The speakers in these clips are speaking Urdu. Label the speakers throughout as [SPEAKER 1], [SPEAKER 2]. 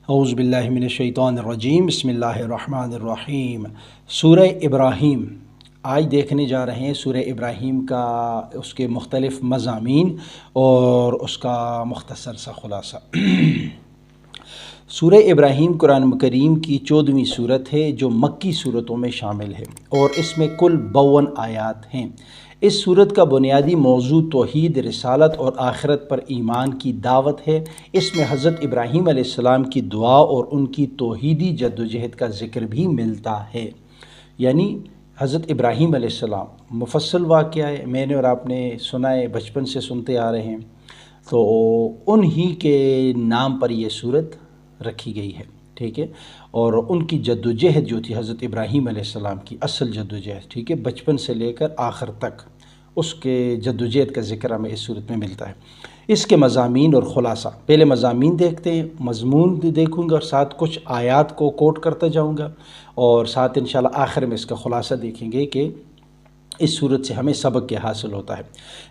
[SPEAKER 1] اعوذ باللہ من الشیطان الرجیم، بسم اللہ الرحمن الرحیم۔ سورہ ابراہیم آج دیکھنے جا رہے ہیں۔ سورہ ابراہیم کا اس کے مختلف مضامین اور اس کا مختصر سا خلاصہ۔ سورہ ابراہیم قرآن کریم کی 14ویں صورت ہے جو مکی صورتوں میں شامل ہے اور اس میں کل 52 آیات ہیں۔ اس صورت کا بنیادی موضوع توحید، رسالت اور آخرت پر ایمان کی دعوت ہے۔ اس میں حضرت ابراہیم علیہ السلام کی دعا اور ان کی توحیدی جدوجہد کا ذکر بھی ملتا ہے۔ یعنی حضرت ابراہیم علیہ السلام مفصل واقعہ ہے، میں نے اور آپ نے سنا ہے، بچپن سے سنتے آ رہے ہیں، تو انہی کے نام پر یہ صورت رکھی گئی ہے، ٹھیک ہے۔ اور ان کی جدوجہد جو تھی حضرت ابراہیم علیہ السلام کی اصل جدوجہد، ٹھیک ہے، بچپن سے لے کر آخر تک اس کے جدوجہد کا ذکر ہمیں اس صورت میں ملتا ہے۔ اس کے مضامین اور خلاصہ، پہلے مضامین دیکھتے ہیں، مضمون دیکھوں گا اور ساتھ کچھ آیات کو کوٹ کرتا جاؤں گا، اور ساتھ انشاءاللہ آخر میں اس کا خلاصہ دیکھیں گے کہ اس صورت سے ہمیں سبق کیا حاصل ہوتا ہے۔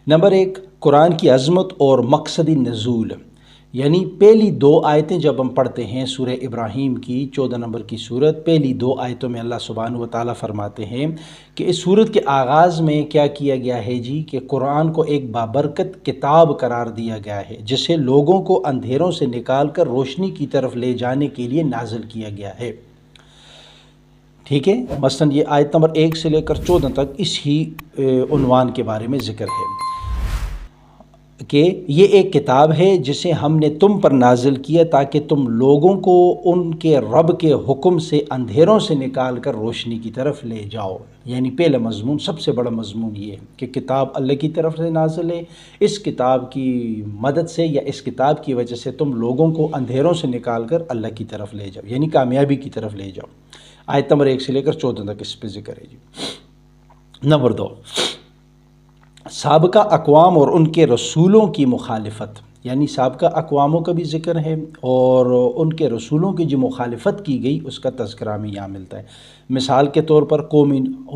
[SPEAKER 1] نمبر 1، قرآن کی عظمت اور مقصد نزول۔ یعنی پہلی 2 آیتیں جب ہم پڑھتے ہیں سورہ ابراہیم کی 14 نمبر کی صورت، پہلی 2 آیتوں میں اللہ سبحانہ و تعالیٰ فرماتے ہیں کہ اس صورت کے آغاز میں کیا کیا گیا ہے جی، کہ قرآن کو ایک بابرکت کتاب قرار دیا گیا ہے جسے لوگوں کو اندھیروں سے نکال کر روشنی کی طرف لے جانے کے لیے نازل کیا گیا ہے، ٹھیک ہے۔ مثلا یہ آیت نمبر 1 سے لے کر 14 تک اس ہی عنوان کے بارے میں ذکر ہے کہ یہ ایک کتاب ہے جسے ہم نے تم پر نازل کیا تاکہ تم لوگوں کو ان کے رب کے حکم سے اندھیروں سے نکال کر روشنی کی طرف لے جاؤ۔ یعنی پہلا مضمون، سب سے بڑا مضمون یہ ہے کہ کتاب اللہ کی طرف سے نازل ہے، اس کتاب کی مدد سے یا اس کتاب کی وجہ سے تم لوگوں کو اندھیروں سے نکال کر اللہ کی طرف لے جاؤ، یعنی کامیابی کی طرف لے جاؤ۔ آیت نمبر 1 سے لے کر 14 تک اس پہ ذکر ہے جی۔ نمبر 2، سابقہ اقوام اور ان کے رسولوں کی مخالفت۔ یعنی سابقہ اقواموں کا بھی ذکر ہے اور ان کے رسولوں کی جو مخالفت کی گئی اس کا تذکرہ ہمیں یہاں ملتا ہے۔ مثال کے طور پر قوم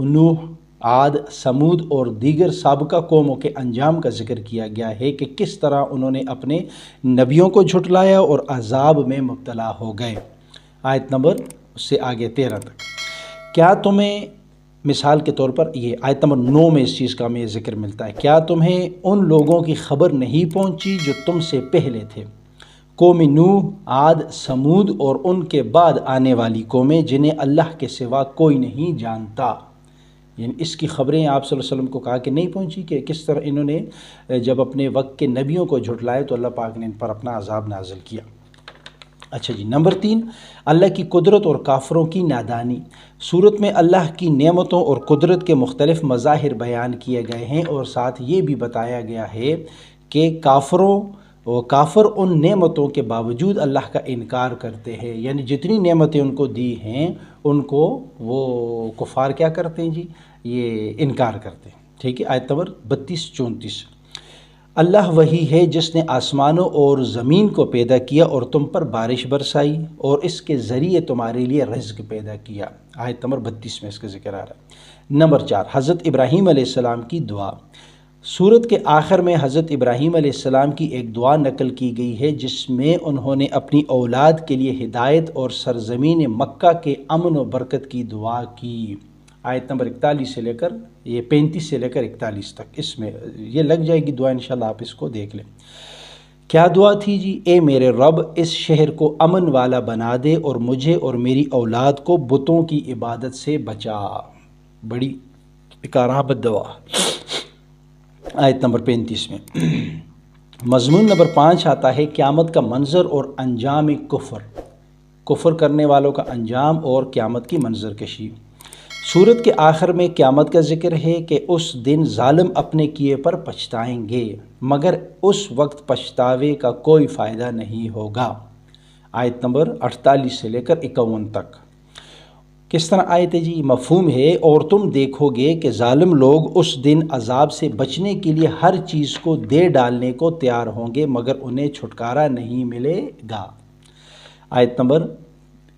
[SPEAKER 1] نوح، عاد، سمود اور دیگر سابقہ قوموں کے انجام کا ذکر کیا گیا ہے کہ کس طرح انہوں نے اپنے نبیوں کو جھٹلایا اور عذاب میں مبتلا ہو گئے۔ آیت نمبر اس سے آگے 13 تک۔ کیا تمہیں، مثال کے طور پر یہ آیت نمبر 9 میں اس چیز کا ہمیں ذکر ملتا ہے، کیا تمہیں ان لوگوں کی خبر نہیں پہنچی جو تم سے پہلے تھے، قوم نوح، عاد، سمود اور ان کے بعد آنے والی قومیں جنہیں اللہ کے سوا کوئی نہیں جانتا۔ یعنی اس کی خبریں آپ صلی اللہ علیہ وسلم کو کہا کہ نہیں پہنچی کہ کس طرح انہوں نے جب اپنے وقت کے نبیوں کو جھٹلائے تو اللہ پاک نے ان پر اپنا عذاب نازل کیا۔ اچھا جی، نمبر 3، اللہ کی قدرت اور کافروں کی نادانی۔ صورت میں اللہ کی نعمتوں اور قدرت کے مختلف مظاہر بیان کیے گئے ہیں اور ساتھ یہ بھی بتایا گیا ہے کہ کافر ان نعمتوں کے باوجود اللہ کا انکار کرتے ہیں۔ یعنی جتنی نعمتیں ان کو دی ہیں ان کو وہ کفار کیا کرتے ہیں جی، یہ انکار کرتے ہیں، ٹھیک ہے۔ آیت نمبر 32-34۔ اللہ وہی ہے جس نے آسمانوں اور زمین کو پیدا کیا اور تم پر بارش برسائی اور اس کے ذریعے تمہارے لیے رزق پیدا کیا۔ آیت نمبر 32 میں اس کا ذکر آ رہا ہے۔ نمبر 4، حضرت ابراہیم علیہ السلام کی دعا۔ سورت کے آخر میں حضرت ابراہیم علیہ السلام کی ایک دعا نقل کی گئی ہے جس میں انہوں نے اپنی اولاد کے لیے ہدایت اور سرزمین مکہ کے امن و برکت کی دعا کی۔ آیت نمبر 41 سے لے کر 35 سے لے کر 41 تک اس میں یہ لگ جائے گی دعا، انشاءاللہ آپ اس کو دیکھ لیں۔ کیا دعا تھی جی؟ اے میرے رب، اس شہر کو امن والا بنا دے اور مجھے اور میری اولاد کو بتوں کی عبادت سے بچا۔ بڑی کارآمد دعا۔ آیت نمبر 35 میں مضمون نمبر 5 آتا ہے قیامت کا منظر اور انجام کفر کرنے والوں کا انجام اور قیامت کی منظر کشی۔ سورت کے آخر میں قیامت کا ذکر ہے کہ اس دن ظالم اپنے کیے پر پچھتائیں گے مگر اس وقت پچھتاوے کا کوئی فائدہ نہیں ہوگا۔ آیت نمبر 48 سے لے کر 51 تک۔ کس طرح آیت ہے جی؟ مفہوم ہے اور تم دیکھو گے کہ ظالم لوگ اس دن عذاب سے بچنے کے لیے ہر چیز کو دے ڈالنے کو تیار ہوں گے مگر انہیں چھٹکارا نہیں ملے گا۔ آیت نمبر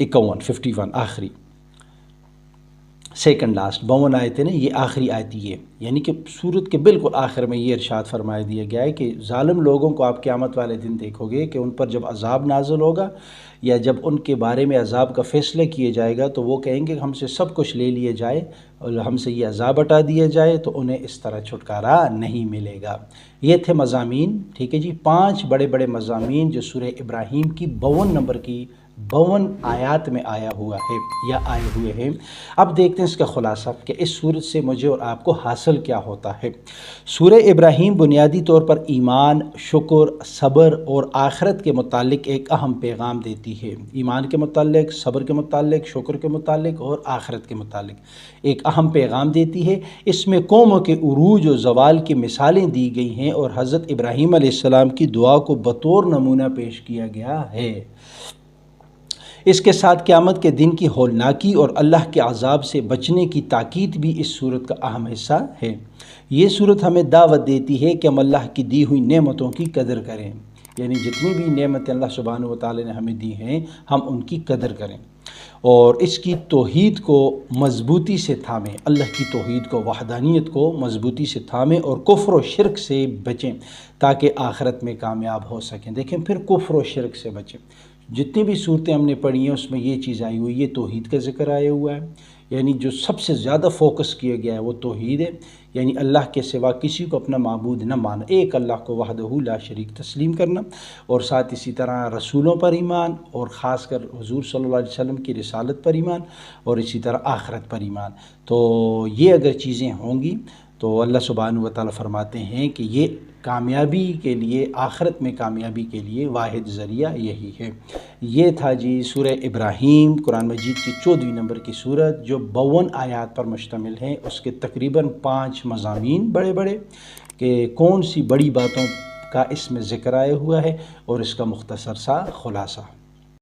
[SPEAKER 1] 51 آخری۔ سیکنڈ لاسٹ 52 آیتیں نا، یہ آخری آیت یہ، یعنی کہ سورت کے بالکل آخر میں یہ ارشاد فرمایا دیا گیا ہے کہ ظالم لوگوں کو آپ قیامت والے دن دیکھو گے کہ ان پر جب عذاب نازل ہوگا یا جب ان کے بارے میں عذاب کا فیصلہ کیا جائے گا تو وہ کہیں گے کہ ہم سے سب کچھ لے لیا جائے اور ہم سے یہ عذاب ہٹا دیا جائے، تو انہیں اس طرح چھٹکارا نہیں ملے گا۔ یہ تھے مضامین، ٹھیک ہے جی، 5 بڑے بڑے مضامین جو سورہ ابراہیم کی 52 نمبر کی 52 آیات میں آیا ہوا ہے یا آئے ہوئے ہیں۔ اب دیکھتے ہیں اس کا خلاصہ کہ اس سورت سے مجھے اور آپ کو حاصل کیا ہوتا ہے۔ سورہ ابراہیم بنیادی طور پر ایمان، شکر، صبر اور آخرت کے متعلق ایک اہم پیغام دیتی ہے۔ ایمان کے متعلق، صبر کے متعلق، شکر کے متعلق اور آخرت کے متعلق ایک اہم پیغام دیتی ہے۔ اس میں قوموں کے عروج و زوال کی مثالیں دی گئی ہیں اور حضرت ابراہیم علیہ السلام کی دعا کو بطور نمونہ پیش کیا گیا ہے۔ اس کے ساتھ قیامت کے دن کی ہولناکی اور اللہ کے عذاب سے بچنے کی تاکید بھی اس صورت کا اہم حصہ ہے۔ یہ صورت ہمیں دعوت دیتی ہے کہ ہم اللہ کی دی ہوئی نعمتوں کی قدر کریں، یعنی جتنی بھی نعمتیں اللہ سبحانہ و تعالی نے ہمیں دی ہیں ہم ان کی قدر کریں اور اس کی توحید کو مضبوطی سے تھامیں، اللہ کی توحید کو، وحدانیت کو مضبوطی سے تھامیں اور کفر و شرک سے بچیں تاکہ آخرت میں کامیاب ہو سکیں۔ دیکھیں پھر کفر و شرک سے بچیں، جتنی بھی صورتیں ہم نے پڑھی ہیں اس میں یہ چیز آئی ہوئی ہے، توحید کا ذکر آیا ہوا ہے، یعنی جو سب سے زیادہ فوکس کیا گیا ہے وہ توحید ہے، یعنی اللہ کے سوا کسی کو اپنا معبود نہ مانا، ایک اللہ کو وحدہ لا شریک تسلیم کرنا، اور ساتھ اسی طرح رسولوں پر ایمان اور خاص کر حضور صلی اللہ علیہ وسلم کی رسالت پر ایمان اور اسی طرح آخرت پر ایمان۔ تو یہ اگر چیزیں ہوں گی تو اللہ سبحانہ و تعالیٰ فرماتے ہیں کہ یہ کامیابی کے لیے، آخرت میں کامیابی کے لیے واحد ذریعہ یہی ہے۔ یہ تھا جی سورہ ابراہیم، قرآن مجید کی 14ویں نمبر کی سورت جو 52 آیات پر مشتمل ہے۔ اس کے تقریباً 5 مضامین بڑے بڑے کہ کون سی بڑی باتوں کا اس میں ذکر آیا ہوا ہے اور اس کا مختصر سا خلاصہ۔